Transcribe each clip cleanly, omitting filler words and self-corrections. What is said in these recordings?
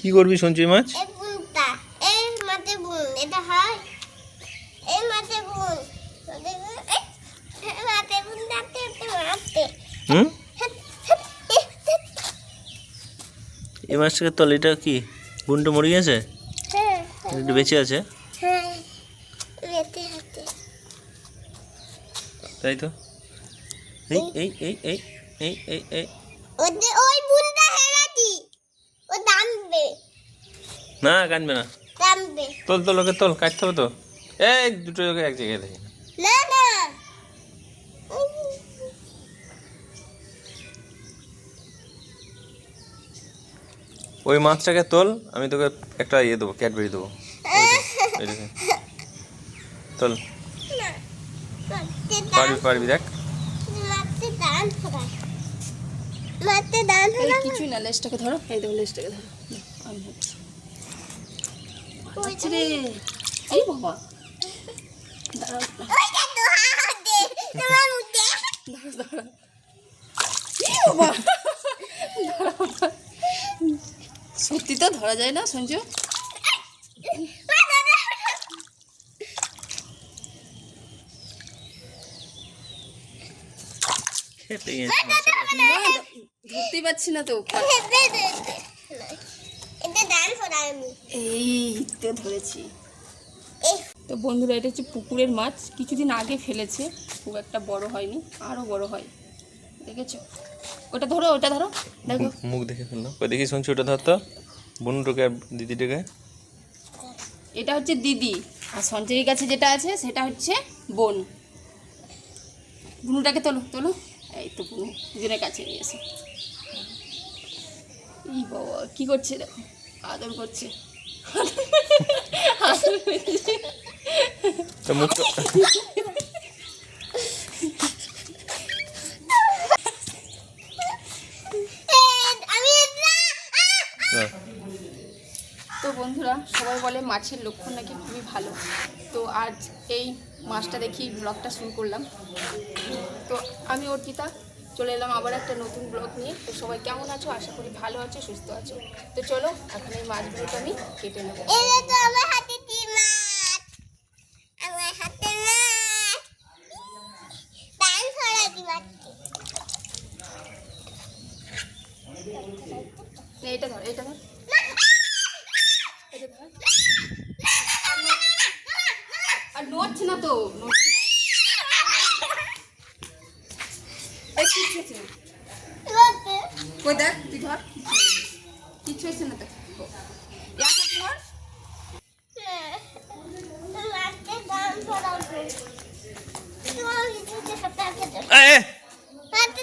কি করবি সঞ্চয় মাছ? হুম, এই মাছটাকে তল, এটা কি বুনটা মরে গেছে? একটু বেঁচে আছে, তাই তো। এই এই এই এই এই এই এই না, কাঁদবে না। তোল তোল, ওকে তোল, কাটতে হবে তো। এই দুটো ওকে এক জায়গায় দেখি না। ওই মাছটাকে তোল, আমি তোকে একটা ইয়ে দেবো, ক্যাডবেরি দেবো। তোল, পারবি পারবি, দেখ। কিছুই না, লেজটাকে ধরো, এই দেখো লেজটাকে ধরো, আমি হচ্ছে রে। এই বাবা, দাঁড়াও দাঁড়াও, সত্যি তো ধরা যায় না সঞ্জু। ধরতেই পারছি না তো। এই তো ধরেছি। তো বন্ধুরা, এটা হচ্ছে পুকুরের মাছ, কিছুদিন আগে ফেলেছে, খুব একটা বড় হয়নি, আরো বড় হয়, দেখেছো? ওটা ধরো, ওটা ধরো, দেখো মুখ দেখে ফেললো। ওই দেখি শুনছি, ওটা ধরতো বোনটাকে আর দিদিটাকে। এটা হচ্ছে দিদি, আর সঞ্জয়ের কাছে যেটা আছে সেটা হচ্ছে বোন। বুনুটাকে তোলো তোলো, এই তো বুনু দুজনের কাছে নিয়ে এসে। এই বাবা কি করছে দেখো, আদর করছে। মুখটা তো বন্ধুরা, সবাই বলে মাছের লক্ষণ নাকি খুবই ভালো। তো আজ এই মাছটা দেখি ব্লগটা শুরু করলাম। তো আমি অর্পিতা চলে এলাম আবার একটা নতুন ব্লগ নিয়ে। তো সবাই কেমন আছো? আশা করি ভালো আছো, সুস্থ আছো। তো চলো এখন এই মাছগুলোকে আমি কেটে নেবো। এইটা ধর, এইটা ধর, আর নড়ছে না তো, দেখ তুই ধর, কিচ্ছু হচ্ছে না তো।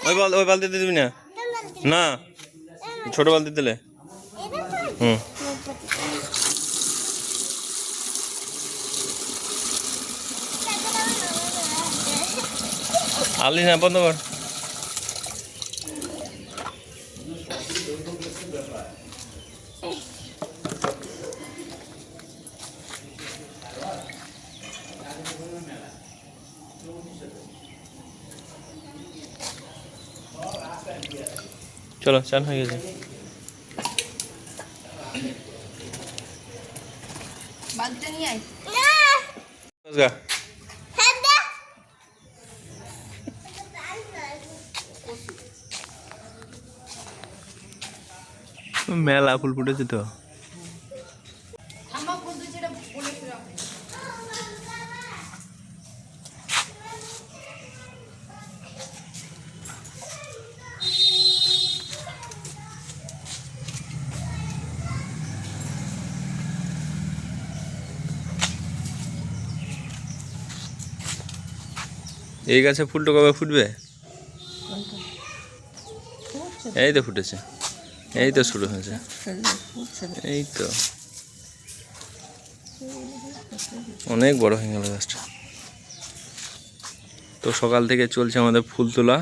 ওই বালতিতে দিবি না, না ছোট বালতি দিলে। হুম, আলি না, বন্ধ কর। চলো, চান হয়ে গেছে। বালতিটা নিয়ে আয়। মেলা ফুল ফুটেছে তো। এই গাছে ফুলটা কবে ফুটবে? এই তো ফুটেছে, এই তো শুরু হয়েছে, এই তো অনেক বড় হয়ে গেল গাছটা। তো সকাল থেকে চলছে আমাদের ফুল তোলা।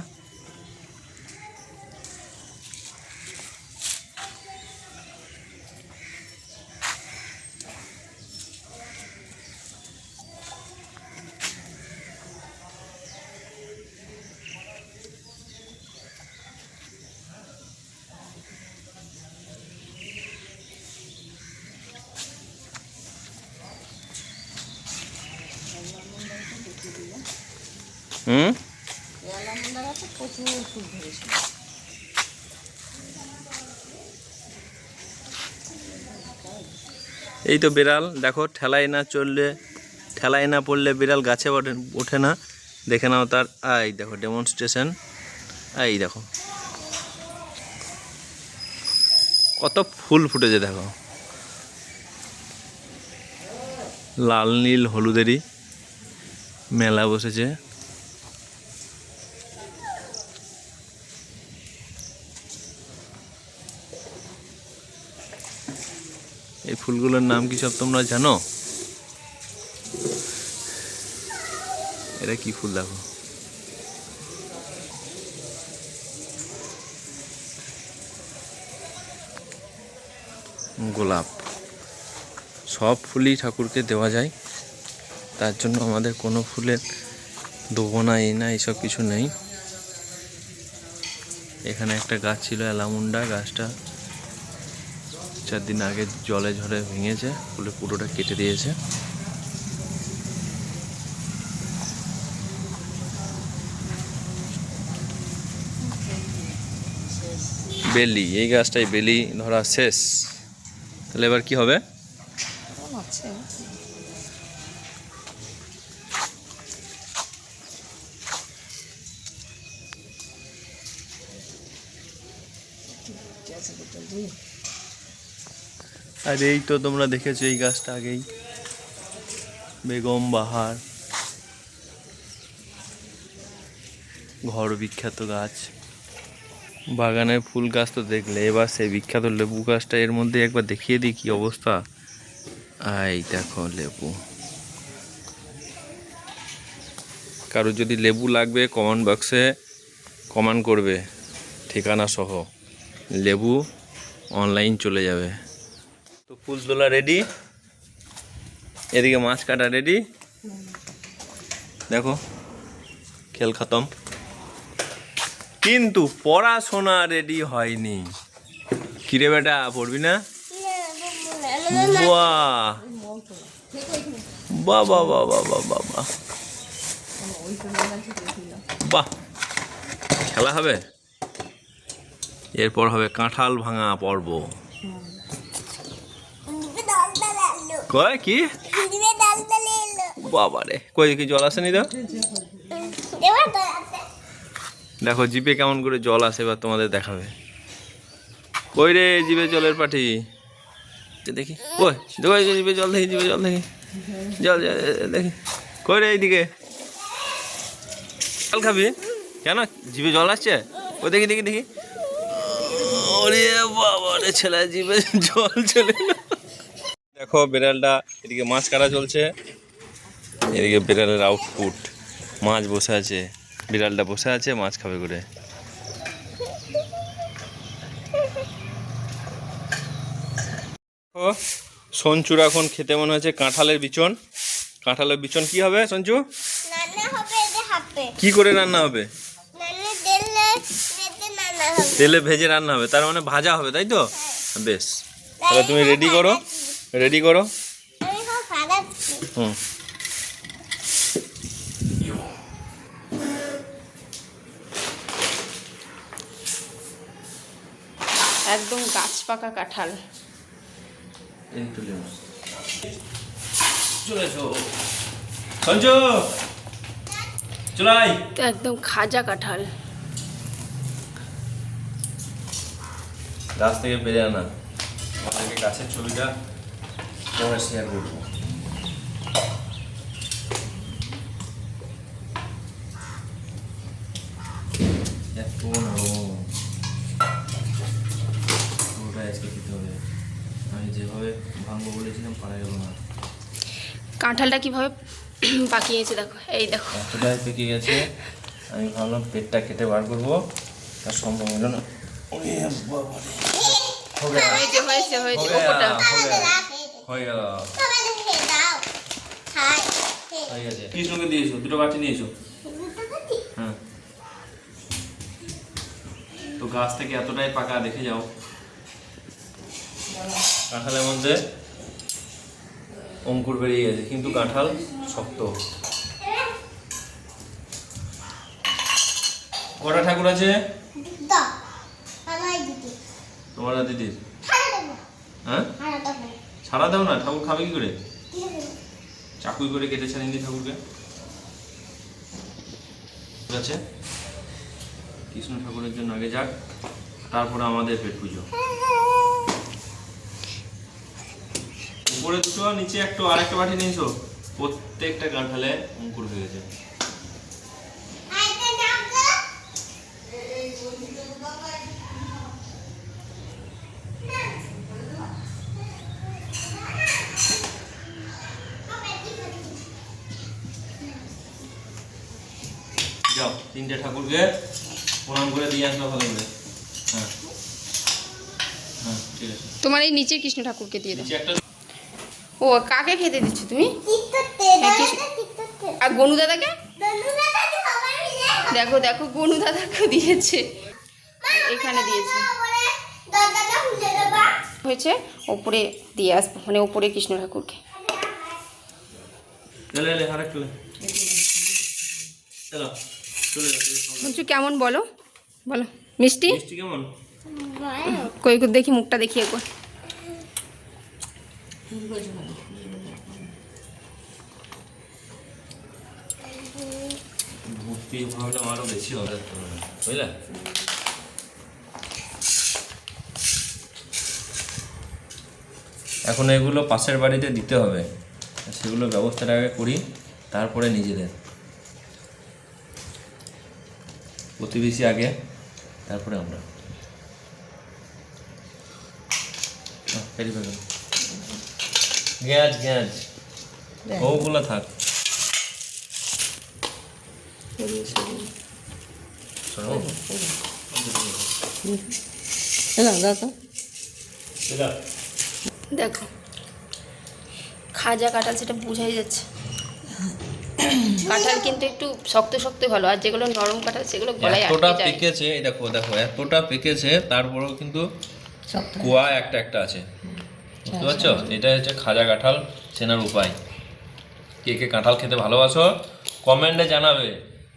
হুম, অ্যালামন্ডা গাছে প্রচুর ফুল ধরেছিল। এই তো বিড়াল দেখো, ঠেলায় না পড়লে বিড়াল গাছে ওঠে না। দেখে নাও তার, এই দেখো ডেমনস্ট্রেশন। এই দেখো কত ফুল ফুটেছে দেখো, লাল নীল হলুদেরই মেলা বসেছে। এই ফুলগুলোর নাম কি সব তোমরা জানো? এটা কি ফুল দেখো, গোলাপ। সব ফুলই ঠাকুরকে দেওয়া যায়, তার জন্য আমাদের কোনো ফুলের দেবো না এই না এইসব কিছু নেই। এখানে একটা গাছ ছিল অ্যালামুন্ডা, গাছটা 4 দিন আগে জলে ঝড়ে ভেঙেছে, ফুলে পুরোটা কেটে দিয়েছে। বেলি, এই গাছটাই বেলি ধরা শেষ। তাহলে এবার কি হবে? আছে আর এই তো তোমরা দেখেছো এই গাছটা আগেই, বেগম বাহার, ঘর বিখ্যাত গাছ। বাগানের ফুল গাছ তো দেখলে, এবার সেই বিখ্যাত লেবু গাছটা এর মধ্যে একবার দেখিয়ে দিই কি অবস্থা। এই দেখো লেবু। কারো যদি লেবু লাগবে কমেন্ট বক্সে কমেন্ট করবে ঠিকানা সহ, লেবু অনলাইন চলে যাবে। তো ফুল তোলা রেডি, এদিকে মাছ কাটা রেডি। দেখো খেল খতম, কিন্তু পড়াশোনা রেডি হয়নি। কিরে বেটা, পড়বি না? বাহ বাহ বাহ বাহ বাহ বাহ বাহ বাহ, বাহ খেলা হবে। এরপর হবে কাঁঠাল ভাঙা পর্ব। কয় কি বাবা রে, কই কি জল আসেনি তো? দেখো জিপে কেমন করে জল আসে, এবার তোমাদের দেখাবে। কই রে জিভে জলের পাটি, দেখি ওই জিভে জল দেখি, জিভে জল দেখি, জল দেখি। কই রে এইদিকে, জল খাবি কেন? জিভে জল আসছে, ওই দেখি দেখি দেখি। ওরে বাবা রে, ছেলে জিভে জল চলে এলো। দেখো বিড়ালটা, এদিকে মাছ কাটা চলছে, এদিকে বিড়ালের আউটপুট, মাছ বসে আছে, বিড়ালটা বসে আছে মাছ খাবে করে। সঞ্চুর এখন খেতে মনে হচ্ছে কাঁঠালের বিচন। কাঁঠালের বিচন কি হবে সঞ্চু? কি করে রান্না হবে? তেলে ভেজে রান্না হবে, তার মানে ভাজা হবে, তাই তো? বেশ, তাহলে তুমি রেডি করো, রেডি করো। হুম, একদম গাছ পাকা কাঁঠাল। চলে এসো সঞ্জু, চলাই। তো একদম খাজা কাঁঠাল। গাছ থেকে পেরে আনা, আমাদেরকে গাছের ছবিটা তোমার শেয়ার করবো। এত নরম, পুরোটা আজকে খেতে হবে। আমি যেভাবে ভাঙবো বলেছিলাম পারা গেল না। কাঁঠালটা কিভাবে পাকিয়েছে দেখো, এই দেখো এতটাই পেকে গেছে, আমি ভাবলাম পেটটা কেটে বার করবো, তার সম্ভব হলো না। হয়েছে হয়েছে হয়েছে, ওপরটা হয়ে গেল, হয়ে গেছে। কৃষ্ণকে দিয়েছো, দুটো বাটি নিয়েছো। হ্যাঁ, তো গাছ থেকে এতটাই পাকা, দেখে যাও। কাঁঠালের মধ্যে অঙ্কুর বেরিয়ে গেছে, কিন্তু কাঁঠাল শক্ত। কটা ঠাকুর আছে? তোমার আর দিদির? হ্যাঁ, ছাড়া দাও না, ঠাকুর খাবে কি করে? চাকুই করে কেটে ছাড়িয়ে দিই ঠাকুরকে। ঠিক আছে, কৃষ্ণ ঠাকুরের জন্য আগে যাক, তারপরে আমাদের পেট পুজো। উপরে দুটো, নিচে একটু, আর একটা বাটি নিয়েছো। প্রত্যেকটা কাঁঠালে অঙ্কুর হয়ে গেছে। যাও, তিনটে ঠাকুরকে প্রণাম করে দিয়ে আসবে ভালো করে। হ্যাঁ হ্যাঁ, ঠিক আছে। তোমার এই নিচের কৃষ্ণ ঠাকুরকে দিয়ে দাও। নিচে একটা। ও, কাকে খেতে দিচ্ছ তুমি? আর গনু দাদাকে দেখো, দেখো গনু দাদাকে দিয়েছে, এখানে দিয়েছে হয়েছে। ওপরে দিয়ে আসবো, মানে ওপরে কৃষ্ণ ঠাকুরকে। বলছো কেমন, বলো বলো। মিষ্টি মিষ্টি কেমন? কই কই দেখি, মুখটা দেখি একবার। ভর্তি ভাবলাম আরো বেশি হবে, বুঝলে? এখন এগুলো পাশের বাড়িতে দিতে হবে, সেগুলো ব্যবস্থাটা আগে করি, তারপরে নিজেদের। প্রতিবেশী আগে, তারপরে আমরা। গ্যাস গ্যাস ওগুলো থাক। দেখো খাজা কাঁঠাল, সেটা বোঝাই যাচ্ছে। কাঁঠাল কিন্তু একটু শক্ত শক্ত ভালো, আর যেগুলো নরম কাঁঠাল সেগুলো গলায় এতটা আটকে যায়। পেকেছে, এই দেখো দেখো, এতটা পেকেছে, তারপরেও কিন্তু কুয়া একটা একটা আছে, বুঝতে পারছো? এটা হচ্ছে খাজা কাঁঠাল চেনার উপায়। কে কে কাঁঠাল খেতে ভালোবাসো কমেন্টে জানাবে,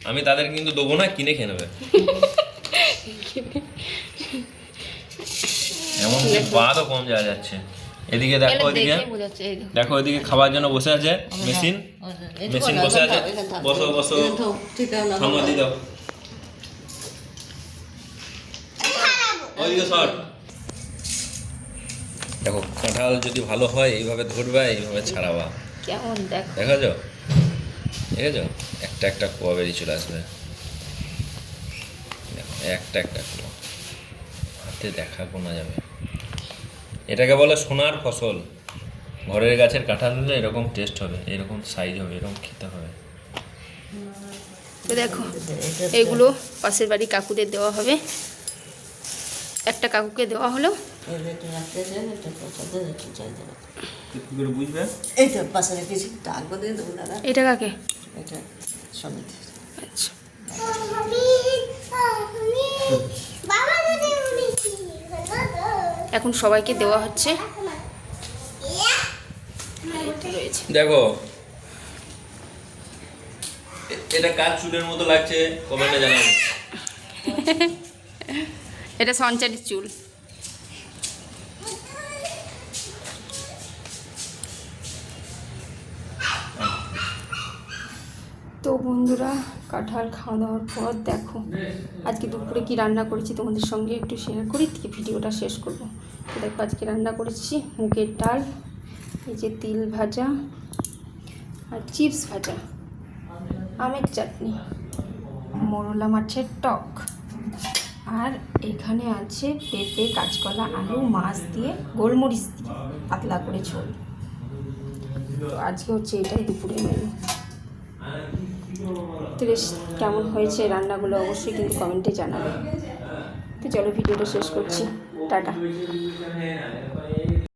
আমি তাদের কিন্তু দেবো না, কিনে খেয়ে নেবে। এমন কি বাদও কম যাওয়া যাচ্ছে। এদিকে দেখো, ওইদিকে দেখো, ওইদিকে খাবার জন্য বসে আছে মেশিন, মেশিন বসে আছে। বসো বসো, সঙ্গ দিয়ে দাও। ওইদিকে সর। দেখো কাঁঠাল যদি ভালো হয় এইভাবে ধরবা, এইভাবে ছাড়াবা, কেমন দেখো, দেখাছো? দেখেছো? একটা একটা কুয়া বেরিয়ে চলে আসবে। দেখো একটা একটা কুয়া, হাতে দেখা গোনা যাবে। এটাকে বলে সোনার ফসল। ঘরের গাছের কাঁঠাল হলে এরকম টেস্ট হবে, এরকম সাইজ হবে, এরকম খেতে হবে। তো দেখো এগুলো পাশের বাড়ি কাকুদের দেওয়া হবে। একটা কাকুকে দেওয়া হলো। বুঝবে এইটা পাশে রেখেছি, ডাকবো দিয়ে দেবো দাদা। এটা কাকে? এটা সমিতি। আচ্ছা, এখন সবাইকে দেওয়া হচ্ছে। দেখো এটা কাজ চুলের মতো লাগছে, কমেন্টে জানাবো। এটা সঞ্চারিত চুল। তো বন্ধুরা, কাঁঠাল খাওয়া দাওয়ার পর দেখো আজকে দুপুরে কি রান্না করেছি তোমাদের সঙ্গে একটু শেয়ার করি, দিয়ে ভিডিওটা শেষ করব। তো দেখো আজকে রান্না করেছি মুগের ডাল, এই যে তিল ভাজা আর চিপস ভাজা, আমের চাটনি, মোরলা মাছের টক, আর এখানে আছে পেঁপে, কাঁচকলা, আলু, মাছ দিয়ে গোলমরিচ দিয়ে পাতলা করে ঝোল। তো আজকে হচ্ছে এটাই দুপুরে মেনু। তো বেশ কেমন হয়েছে রান্নাগুলো অবশ্যই কিন্তু কমেন্টে জানাবে। তো চলো ভিডিওটা শেষ করছি, টাটা।